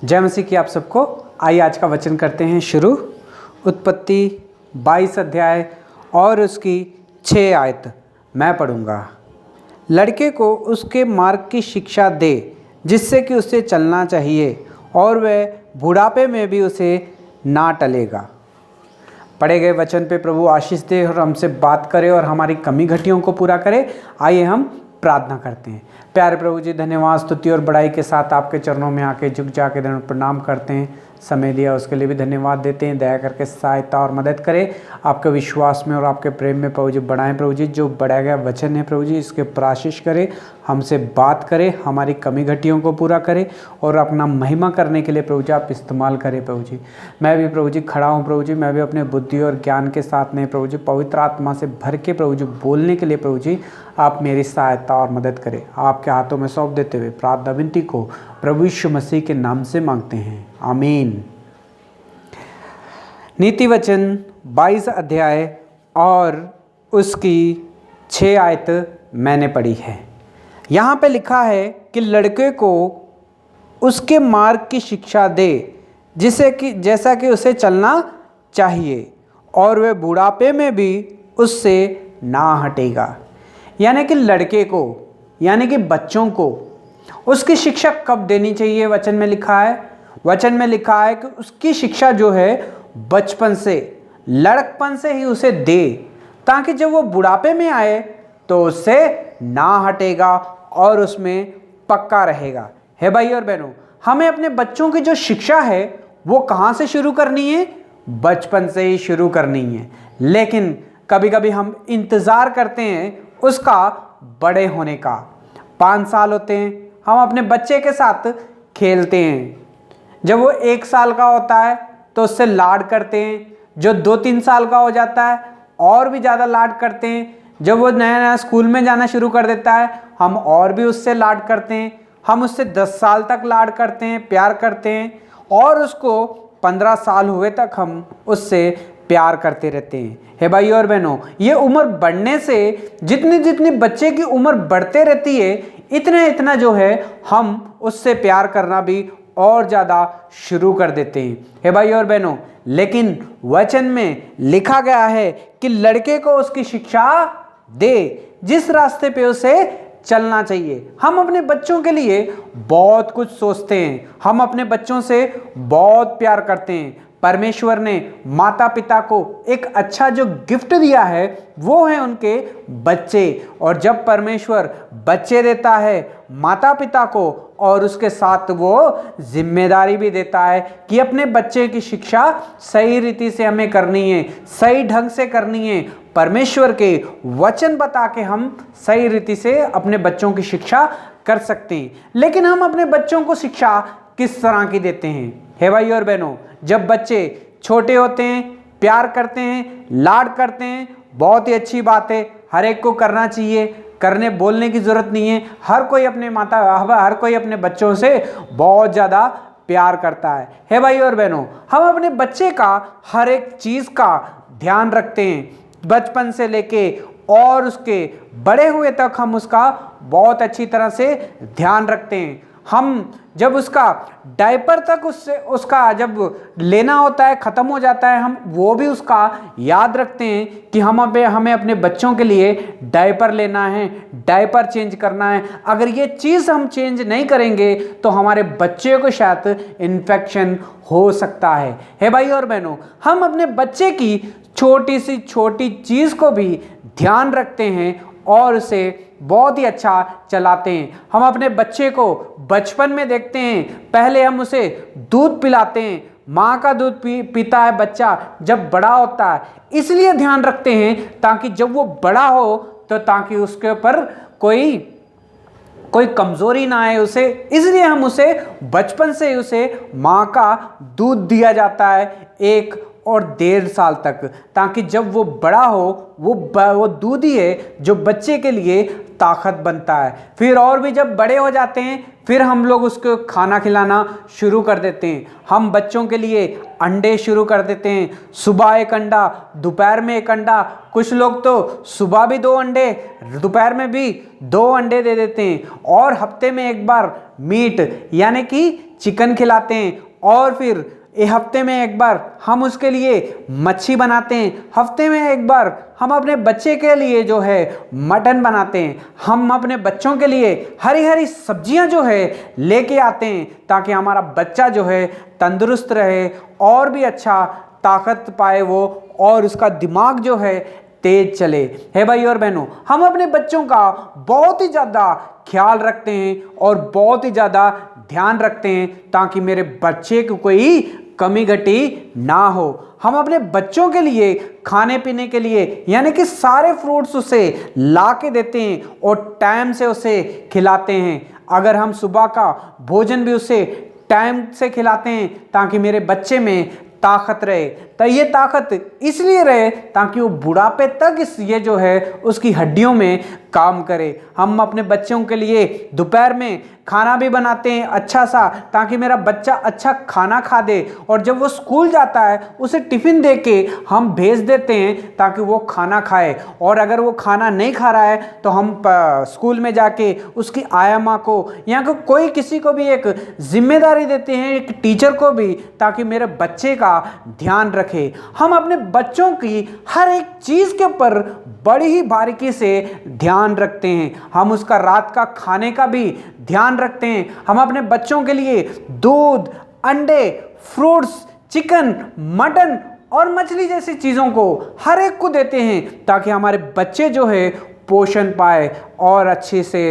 जय मसीह की आप सबको। आइए आज का वचन करते हैं शुरू। उत्पत्ति 22 अध्याय और उसकी 6 आयत मैं पढ़ूंगा। लड़के को उसके मार्ग की शिक्षा दे जिससे कि उसे चलना चाहिए और वह बुढ़ापे में भी उसे ना टलेगा। पढ़े गए वचन पे प्रभु आशीष दे और हमसे बात करे और हमारी कमी घटियों को पूरा करे। आइए हम प्रार्थना करते हैं। प्यारे प्रभु जी, धन्यवाद, स्तुति और बड़ाई के साथ आपके चरणों में आके झुक जाके प्रणाम करते हैं। समय दिया उसके लिए भी धन्यवाद देते हैं। दया करके सहायता और मदद करें आपके विश्वास में और आपके प्रेम में प्रभु जी बढ़ाएं। प्रभु जी, जो बढ़ाया गया वचन है प्रभु जी, इसके पर आशीष करें, हमसे बात करें, हमारी कमी घटियों को पूरा करें और अपना महिमा करने के लिए प्रभु जी आप इस्तेमाल करें। प्रभु जी, मैं भी प्रभु जी खड़ा हूँ प्रभु जी, मैं भी अपने बुद्धि और ज्ञान के साथ नहीं प्रभु जी, पवित्र आत्मा से भर के प्रभु जी बोलने के लिए प्रभु जी आप मेरी सहायता और मदद करें। आपके हाथों में सौंप देते हुए प्रार्थना विनती को प्रभु यीशु मसीह के नाम से मांगते हैं, आमीन। नीति वचन 22 अध्याय और उसकी 6 आयत मैंने पढ़ी है। यहाँ पे लिखा है कि लड़के को उसके मार्ग की शिक्षा दे जैसा कि उसे चलना चाहिए और वह बुढ़ापे में भी उससे ना हटेगा। यानी कि लड़के को, यानी कि बच्चों को उसकी शिक्षा कब देनी चाहिए? वचन में लिखा है कि उसकी शिक्षा जो है बचपन से, लड़कपन से ही उसे दे, ताकि जब वो बुढ़ापे में आए तो उससे ना हटेगा और उसमें पक्का रहेगा। हे भाई और बहनों, हमें अपने बच्चों की जो शिक्षा है वो कहाँ से शुरू करनी है? बचपन से ही शुरू करनी है। लेकिन कभी कभी हम इंतज़ार करते हैं उसका बड़े होने का। 5 साल होते हैं, हम अपने बच्चे के साथ खेलते हैं। जब वो 1 साल का होता है तो उससे लाड करते हैं। जो 2-3 साल का हो जाता है और भी ज़्यादा लाड करते हैं। जब वो नया नया स्कूल में जाना शुरू कर देता है हम और भी उससे लाड करते हैं। हम उससे 10 साल तक लाड करते हैं, प्यार करते हैं और उसको 15 साल हुए तक हम उससे प्यार करते रहते हैं। हे भाई और बहनों, ये उम्र बढ़ने से जितनी जितनी बच्चे की उम्र बढ़ते रहती है इतना जो है हम उससे प्यार करना भी और ज़्यादा शुरू कर देते हैं। हे भाई और बहनों, लेकिन वचन में लिखा गया है कि लड़के को उसकी शिक्षा दे जिस रास्ते पे उसे चलना चाहिए। हम अपने बच्चों के लिए बहुत कुछ सोचते हैं, हम अपने बच्चों से बहुत प्यार करते हैं। परमेश्वर ने माता पिता को एक अच्छा जो गिफ्ट दिया है वो है उनके बच्चे। और जब परमेश्वर बच्चे देता है माता पिता को और उसके साथ वो जिम्मेदारी भी देता है कि अपने बच्चे की शिक्षा सही रीति से हमें करनी है, सही ढंग से करनी है। परमेश्वर के वचन बता के हम सही रीति से अपने बच्चों की शिक्षा कर सकते हैं। लेकिन हम अपने बच्चों को शिक्षा किस तरह की देते हैं? हे भाई और बहनों, जब बच्चे छोटे होते हैं, प्यार करते हैं, लाड करते हैं, बहुत ही अच्छी बात है, हर एक को करना चाहिए, करने बोलने की ज़रूरत नहीं है। हर कोई अपने बच्चों से बहुत ज़्यादा प्यार करता है। हे भाई और बहनों, हम अपने बच्चे का हर एक चीज़ का ध्यान रखते हैं, बचपन से लेके और उसके बड़े हुए तक हम उसका बहुत अच्छी तरह से ध्यान रखते हैं। हम जब उसका डायपर तक उसका जब लेना होता है, ख़त्म हो जाता है, हम वो भी उसका याद रखते हैं कि हमें अपने बच्चों के लिए डायपर लेना है, डायपर चेंज करना है। अगर ये चीज़ हम चेंज नहीं करेंगे तो हमारे बच्चे को शायद इन्फेक्शन हो सकता है। हे भाई और बहनों, हम अपने बच्चे की छोटी सी छोटी चीज़ को भी ध्यान रखते हैं और उसे बहुत ही अच्छा चलाते हैं। हम अपने बच्चे को बचपन में देखते हैं, पहले हम उसे दूध पिलाते हैं, माँ का दूध पीता है बच्चा, जब बड़ा होता है इसलिए ध्यान रखते हैं ताकि जब वो बड़ा हो तो ताकि उसके ऊपर कोई कमज़ोरी ना आए उसे, इसलिए हम उसे बचपन से उसे माँ का दूध दिया जाता है 1 और 1.5 साल तक, ताकि जब वो बड़ा हो वो दूध ही है जो बच्चे के लिए ताकत बनता है। फिर और भी जब बड़े हो जाते हैं फिर हम लोग उसको खाना खिलाना शुरू कर देते हैं। हम बच्चों के लिए अंडे शुरू कर देते हैं, सुबह 1 अंडा, दोपहर में 1 अंडा, कुछ लोग तो सुबह भी 2 अंडे, दोपहर में भी 2 अंडे दे देते हैं और हफ्ते में 1 बार मीट यानी कि चिकन खिलाते हैं, और फिर हफ्ते में एक बार हम उसके लिए मच्छी बनाते हैं, हफ्ते में एक बार हम अपने बच्चे के लिए जो है मटन बनाते हैं, हम अपने बच्चों के लिए हरी हरी सब्जियां जो है लेके आते हैं ताकि हमारा बच्चा जो है तंदुरुस्त रहे और भी अच्छा ताकत पाए वो, और उसका दिमाग जो है तेज चले। है भाई और बहनों, हम अपने बच्चों का बहुत ही ज़्यादा ख्याल रखते हैं और बहुत ही ज़्यादा ध्यान रखते हैं ताकि मेरे बच्चे को कोई कमी घटी ना हो। हम अपने बच्चों के लिए खाने पीने के लिए यानी कि सारे फ्रूट्स उसे ला के देते हैं और टाइम से उसे खिलाते हैं। अगर हम सुबह का भोजन भी उसे टाइम से खिलाते हैं ताकि मेरे बच्चे में ताकत रहे, तो ये ताकत इसलिए रहे ताकि वो बुढ़ापे तक ये जो है उसकी हड्डियों में काम करे। हम अपने बच्चों के लिए दोपहर में खाना भी बनाते हैं अच्छा सा, ताकि मेरा बच्चा अच्छा खाना खा दे, और जब वो स्कूल जाता है उसे टिफ़िन दे के हम भेज देते हैं ताकि वो खाना खाए। और अगर वो खाना नहीं खा रहा है तो हम स्कूल में जाके उसकी आया माँ को या कोई किसी को भी एक जिम्मेदारी देते हैं, एक टीचर को भी, ताकि मेरे बच्चे का ध्यान रखे। हम अपने बच्चों की हर एक चीज़ के ऊपर बड़ी ही बारीकी से ध्यान रखते हैं। हम उसका रात का खाने का भी ध्यान रखते हैं। हम अपने बच्चों के लिए दूध, अंडे, फ्रूट्स, चिकन, मटन और मछली जैसी चीज़ों को हर एक को देते हैं ताकि हमारे बच्चे जो है पोषण पाए और अच्छे से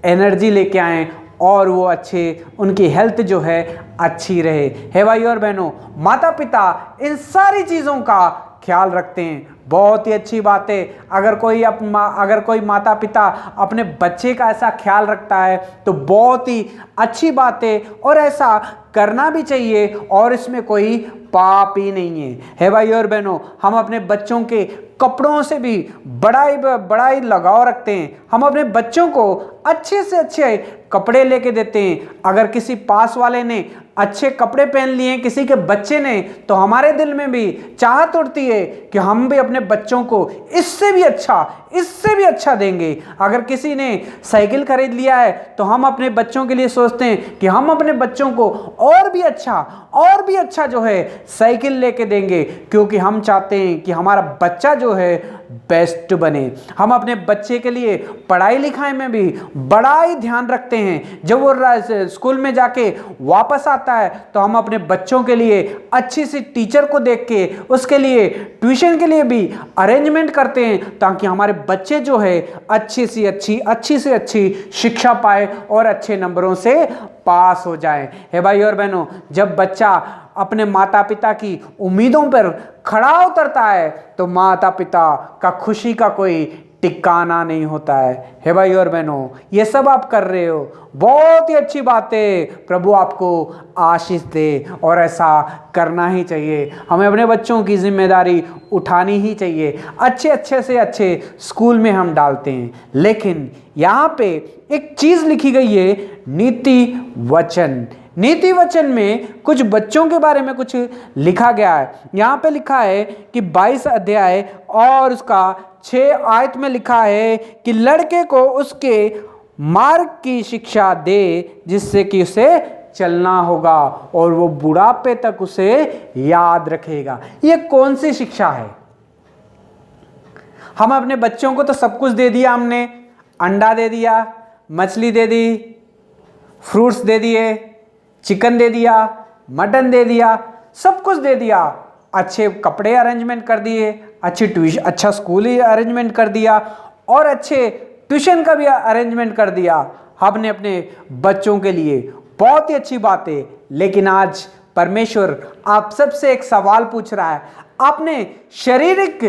एनर्जी लेके आएँ और वो अच्छे, उनकी हेल्थ जो है अच्छी रहे। है भाई और बहनों, माता पिता इन सारी चीज़ों का ख्याल रखते हैं। बहुत ही अच्छी बात है। अगर कोई माता पिता अपने बच्चे का ऐसा ख्याल रखता है तो बहुत ही अच्छी बात है और ऐसा करना भी चाहिए, और इसमें कोई पाप ही नहीं है। है भाई और बहनों, हम अपने बच्चों के कपड़ों से भी बड़ा ही लगाव रखते हैं। हम अपने बच्चों को अच्छे से अच्छे कपड़े लेके देते हैं। अगर किसी पास वाले ने अच्छे कपड़े पहन लिए हैं किसी के बच्चे ने, तो हमारे दिल में भी चाहत उठती है कि हम भी अपने बच्चों को इससे भी अच्छा देंगे। अगर किसी ने साइकिल खरीद लिया है तो हम अपने बच्चों के लिए सोचते हैं कि हम अपने बच्चों को और भी अच्छा जो है साइकिल लेके देंगे, क्योंकि हम चाहते हैं कि हमारा बच्चा जो है बेस्ट बने। हम अपने बच्चे के लिए पढ़ाई लिखाई में भी बड़ा ही ध्यान रखते हैं। जब वो स्कूल में जाके वापस आता है तो हम अपने बच्चों के लिए अच्छी सी टीचर को देख के उसके लिए ट्यूशन के लिए भी अरेंजमेंट करते हैं ताकि हमारे बच्चे जो है अच्छी से अच्छी शिक्षा पाए और अच्छे नंबरों से पास हो जाए। है भाई और बहनों, जब बच्चा अपने माता पिता की उम्मीदों पर खड़ा उतरता है तो माता पिता का खुशी का कोई टिकाना नहीं होता है भाई और बहनों, ये सब आप कर रहे हो, बहुत ही अच्छी बात है। प्रभु आपको आशीष दे और ऐसा करना ही चाहिए। हमें अपने बच्चों की जिम्मेदारी उठानी ही चाहिए। अच्छे से अच्छे स्कूल में हम डालते हैं, लेकिन यहाँ पे एक चीज़ लिखी गई है, नीति वचन में कुछ बच्चों के बारे में कुछ लिखा गया है। यहाँ पे लिखा है कि 22 अध्याय और उसका 6 आयत में लिखा है कि लड़के को उसके मार्ग की शिक्षा दे जिससे कि उसे चलना होगा और वो बुढ़ापे तक उसे याद रखेगा। ये कौन सी शिक्षा है? हम अपने बच्चों को तो सब कुछ दे दिया, हमने अंडा दे दिया, मछली दे दी, फ्रूट्स दे दिए, चिकन दे दिया, मटन दे दिया, सब कुछ दे दिया, अच्छे कपड़े अरेंजमेंट कर दिए, अच्छा स्कूल ही अरेंजमेंट कर दिया और अच्छे ट्यूशन का भी अरेंजमेंट कर दिया हमने अपने बच्चों के लिए। बहुत ही अच्छी बात है, लेकिन आज परमेश्वर आप सबसे एक सवाल पूछ रहा है। आपने शारीरिक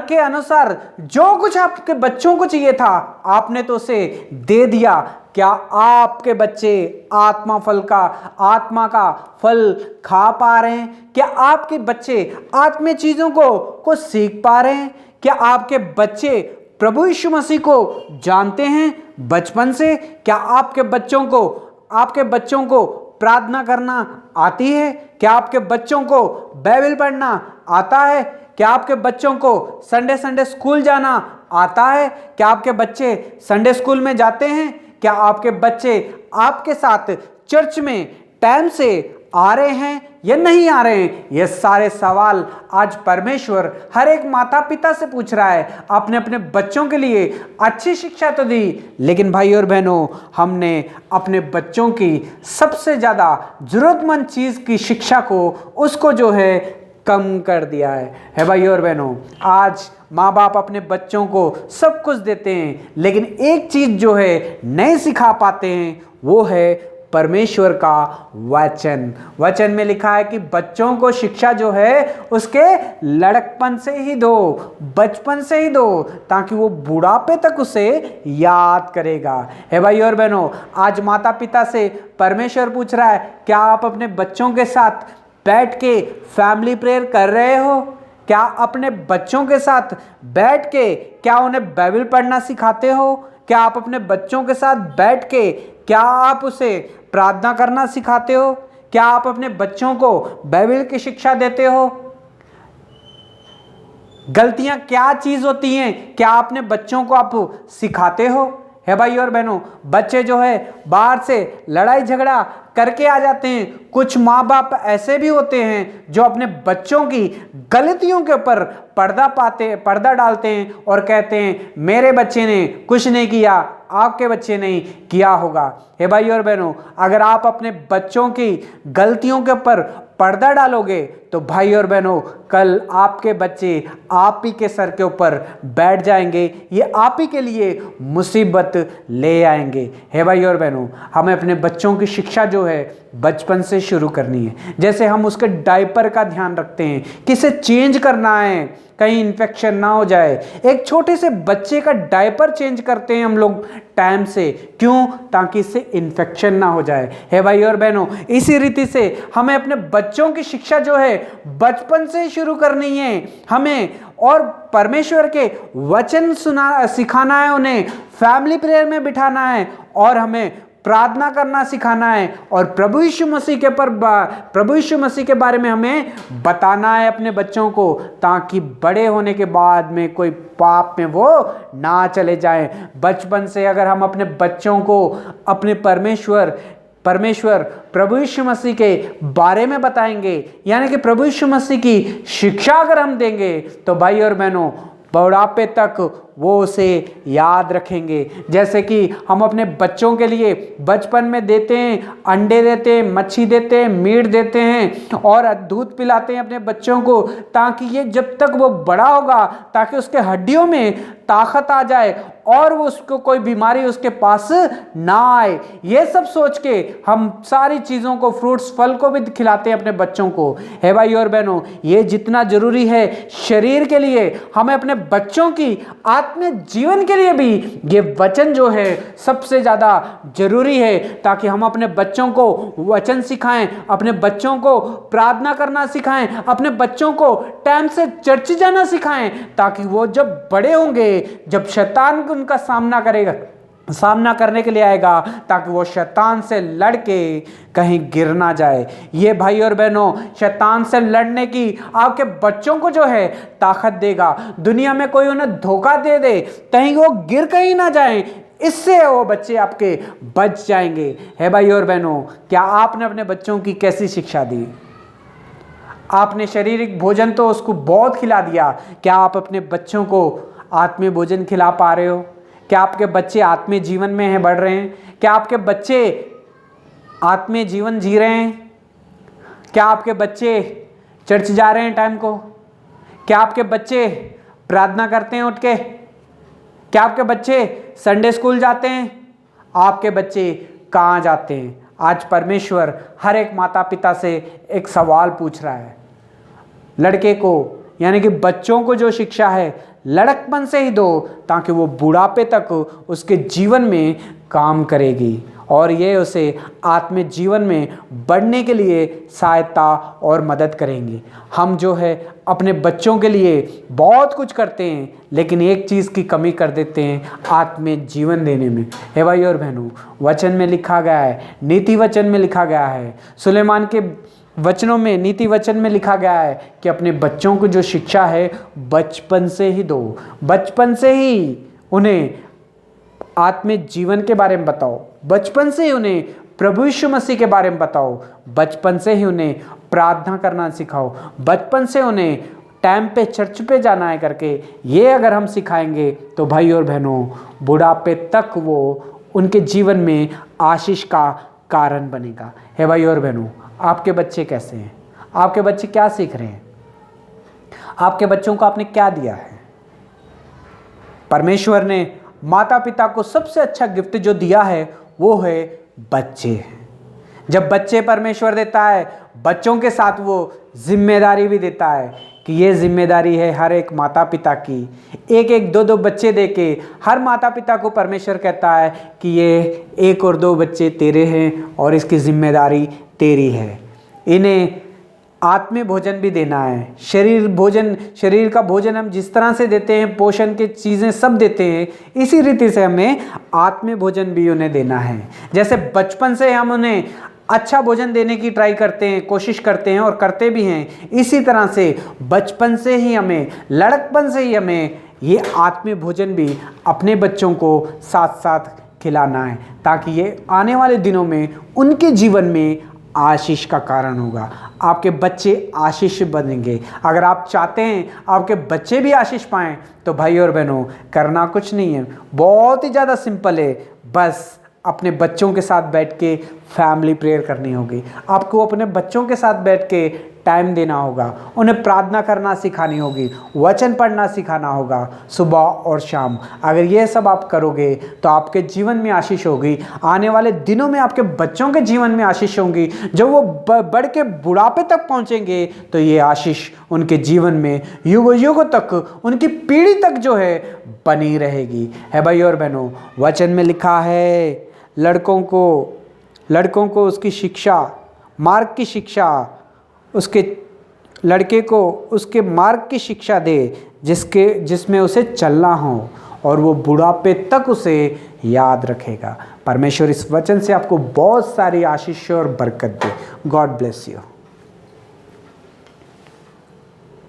के अनुसार जो कुछ आपके बच्चों को चाहिए था आपने तो उसे दे दिया। क्या आपके बच्चे आत्मा का फल खा पा रहे हैं? क्या आपके बच्चे आत्मीय चीज़ों को सीख पा रहे हैं? क्या आपके बच्चे प्रभु यीशु मसीह को जानते हैं बचपन से? क्या आपके बच्चों को प्रार्थना करना आती है? क्या आपके बच्चों को बाइबल पढ़ना आता है? क्या आपके बच्चों को संडे स्कूल जाना आता है? क्या आपके बच्चे संडे स्कूल में जाते हैं? क्या आपके बच्चे आपके साथ चर्च में टाइम से आ रहे हैं या नहीं आ रहे हैं? ये सारे सवाल आज परमेश्वर हर एक माता पिता से पूछ रहा है। आपने अपने बच्चों के लिए अच्छी शिक्षा तो दी, लेकिन भाई और बहनों, हमने अपने बच्चों की सबसे ज़्यादा ज़रूरतमंद चीज़ की शिक्षा को, उसको जो है कम कर दिया है भाई और बहनों। आज माँ बाप अपने बच्चों को सब कुछ देते हैं, लेकिन एक चीज़ जो है नहीं सिखा पाते हैं, वो है परमेश्वर का वचन। वचन में लिखा है कि बच्चों को शिक्षा जो है उसके लड़कपन से ही दो, बचपन से ही दो, ताकि वो बुढ़ापे तक उसे याद करेगा। है भाई और बहनों, आज माता पिता से परमेश्वर पूछ रहा है, क्या आप अपने बच्चों के साथ बैठ के फैमिली प्रेयर कर रहे हो? क्या अपने बच्चों के साथ बैठ के क्या उन्हें बाइबल पढ़ना सिखाते हो? क्या आप अपने बच्चों के साथ बैठ के क्या आप उसे प्रार्थना करना सिखाते हो? क्या आप अपने बच्चों को बाइबल की शिक्षा देते हो? गलतियां क्या चीज होती हैं, क्या अपने बच्चों को आप सिखाते हो? है भाई और बहनों, बच्चे जो है बाहर से लड़ाई झगड़ा करके आ जाते हैं। कुछ माँ बाप ऐसे भी होते हैं जो अपने बच्चों की गलतियों के ऊपर पर्दा डालते हैं और कहते हैं मेरे बच्चे ने कुछ नहीं किया, आपके बच्चे ने किया होगा। हे भाई और बहनों, अगर आप अपने बच्चों की गलतियों के ऊपर पर्दा डालोगे तो भाई और बहनों, कल आपके बच्चे आप ही के सर के ऊपर बैठ जाएंगे, ये आप ही के लिए मुसीबत ले आएंगे। हे भाई और बहनों, हमें अपने बच्चों की शिक्षा जो है बचपन से शुरू करनी है। जैसे हम उसके डायपर का ध्यान रखते हैं, किसे चेंज करना है, कहीं इन्फेक्शन ना हो जाए। एक छोटे से बच्चे का डायपर चेंज करते हैं हम लोग टाइम से, क्यों? ताकि इससे इन्फेक्शन ना हो जाए। है भाई और बहनों, इसी रीति से हमें अपने बच्चों की शिक्षा जो है बचपन से शुरू करनी है हमें, और परमेश्वर के वचन सिखाना है, उन्हें फैमिली प्रेयर में बिठाना है, और हमें प्रार्थना करना सिखाना है, और प्रभु यीशु मसीह के बारे में हमें बताना है अपने बच्चों को, ताकि बड़े होने के बाद में कोई पाप में वो ना चले जाएं। बचपन से अगर हम अपने बच्चों को अपने परमेश्वर प्रभु यीशु मसीह के बारे में बताएंगे, यानी कि प्रभु यीशु मसीह की शिक्षा अगर हम देंगे, तो भाई और बहनों, बुढ़ापे तक वो उसे याद रखेंगे। जैसे कि हम अपने बच्चों के लिए बचपन में देते हैं, अंडे देते हैं, मच्छी देते हैं, मीट देते हैं और दूध पिलाते हैं अपने बच्चों को, ताकि ये जब तक वो बड़ा होगा, ताकि उसके हड्डियों में ताकत आ जाए और वो उसको कोई बीमारी उसके पास ना आए। ये सब सोच के हम सारी चीज़ों को, फ्रूट्स फल को भी खिलाते हैं अपने बच्चों को। है भाई और बहनों, ये जितना जरूरी है शरीर के लिए, हमें अपने बच्चों की आत्मिक जीवन के लिए भी ये वचन जो है सबसे ज़्यादा जरूरी है, ताकि हम अपने बच्चों को वचन सिखाएं, अपने बच्चों को प्रार्थना करना सिखाएं, अपने बच्चों को टाइम से चर्च जाना सिखाएं, ताकि वो जब बड़े होंगे, जब शैतान उनका सामना करने के लिए आएगा, ताकि वो शैतान से लड़के कहीं गिर ना जाए। ये भाई और बहनों, शैतान से लड़ने की आपके बच्चों को जो है ताकत देगा। दुनिया में कोई उन्हें धोखा दे दे, कहीं वो गिर कहीं ना जाए, इससे वो बच्चे आपके बच जाएंगे। है भाई और बहनों, क्या आपने अपने बच्चों की कैसी शिक्षा दी? आपने शारीरिक भोजन तो उसको बहुत खिला दिया, क्या आप अपने बच्चों को आत्मीय भोजन खिला पा रहे हो? क्या आपके बच्चे आत्मीय जीवन में हैं, बढ़ रहे हैं? क्या आपके बच्चे आत्मीय जीवन जी रहे हैं? क्या आपके बच्चे चर्च जा रहे हैं टाइम को? क्या आपके बच्चे प्रार्थना करते हैं उठ के? क्या आपके बच्चे संडे स्कूल जाते हैं? आपके बच्चे कहाँ जाते हैं? आज परमेश्वर हर एक माता पिता से एक सवाल पूछ रहा है। लड़के को, यानी कि बच्चों को जो शिक्षा है लड़कपन से ही दो, ताकि वो बुढ़ापे तक उसके जीवन में काम करेगी और ये उसे आत्मिक जीवन में बढ़ने के लिए सहायता और मदद करेंगी। हम जो है अपने बच्चों के लिए बहुत कुछ करते हैं, लेकिन एक चीज़ की कमी कर देते हैं, आत्मिक जीवन देने में। हे भाई और बहनों, वचन में लिखा गया है, नीति वचन में लिखा गया है, सुलेमान के वचनों में, नीति वचन में लिखा गया है कि अपने बच्चों को जो शिक्षा है बचपन से ही दो, बचपन से ही उन्हें आत्मिक जीवन के बारे में बताओ, बचपन से ही उन्हें प्रभु यीशु मसीह के बारे में बताओ, बचपन से ही उन्हें प्रार्थना करना सिखाओ, बचपन से उन्हें टाइम पे चर्च पे जाना है करके ये अगर हम सिखाएंगे तो भाई और बहनों बुढ़ापे तक वो उनके जीवन में आशीष का कारण बनेगा। हे भाई और बहनों, आपके बच्चे कैसे हैं? आपके बच्चे क्या सीख रहे हैं? आपके बच्चों को आपने क्या दिया है? परमेश्वर ने माता पिता को सबसे अच्छा गिफ्ट जो दिया है वो है बच्चे। जब बच्चे परमेश्वर देता है, बच्चों के साथ वो जिम्मेदारी भी देता है कि ये जिम्मेदारी है हर एक माता पिता की। एक एक दो दो बच्चे देके हर माता पिता को परमेश्वर कहता है कि ये 1 और 2 बच्चे तेरे हैं और इसकी जिम्मेदारी तेरी है। इन्हें आत्मीय भोजन भी देना है। शरीर का भोजन हम जिस तरह से देते हैं, पोषण की चीज़ें सब देते हैं, इसी रीति से हमें आत्मीय भोजन भी उन्हें देना है। जैसे बचपन से हम उन्हें अच्छा भोजन देने की ट्राई करते हैं, कोशिश करते हैं और करते भी हैं, इसी तरह से बचपन से ही हमें, लड़कपन से ही हमें ये आत्मीय भोजन भी अपने बच्चों को साथ साथ खिलाना है, ताकि ये आने वाले दिनों में उनके जीवन में आशीष का कारण होगा। आपके बच्चे आशीष बनेंगे। अगर आप चाहते हैं आपके बच्चे भी आशीष पाएँ तो भाई और बहनों करना कुछ नहीं है, बहुत ही ज़्यादा सिंपल है। बस अपने बच्चों के साथ बैठ के फैमिली प्रेयर करनी होगी। आपको अपने बच्चों के साथ बैठ के टाइम देना होगा, उन्हें प्रार्थना करना सिखानी होगी, वचन पढ़ना सिखाना होगा सुबह और शाम। अगर ये सब आप करोगे तो आपके जीवन में आशीष होगी। आने वाले दिनों में आपके बच्चों के जीवन में आशीष होंगी। जब वो बढ़ के बुढ़ापे तक पहुँचेंगे तो ये आशीष उनके जीवन में युगों युगों तक, उनकी पीढ़ी तक जो है बनी रहेगी। है भाई और बहनों, वचन में लिखा है लड़कों को उसकी शिक्षा, मार्ग की शिक्षा, उसके लड़के को उसके मार्ग की शिक्षा दे जिसमें उसे चलना हो, और वो बुढ़ापे तक उसे याद रखेगा। परमेश्वर इस वचन से आपको बहुत सारी आशीष और बरकत दे। God bless you.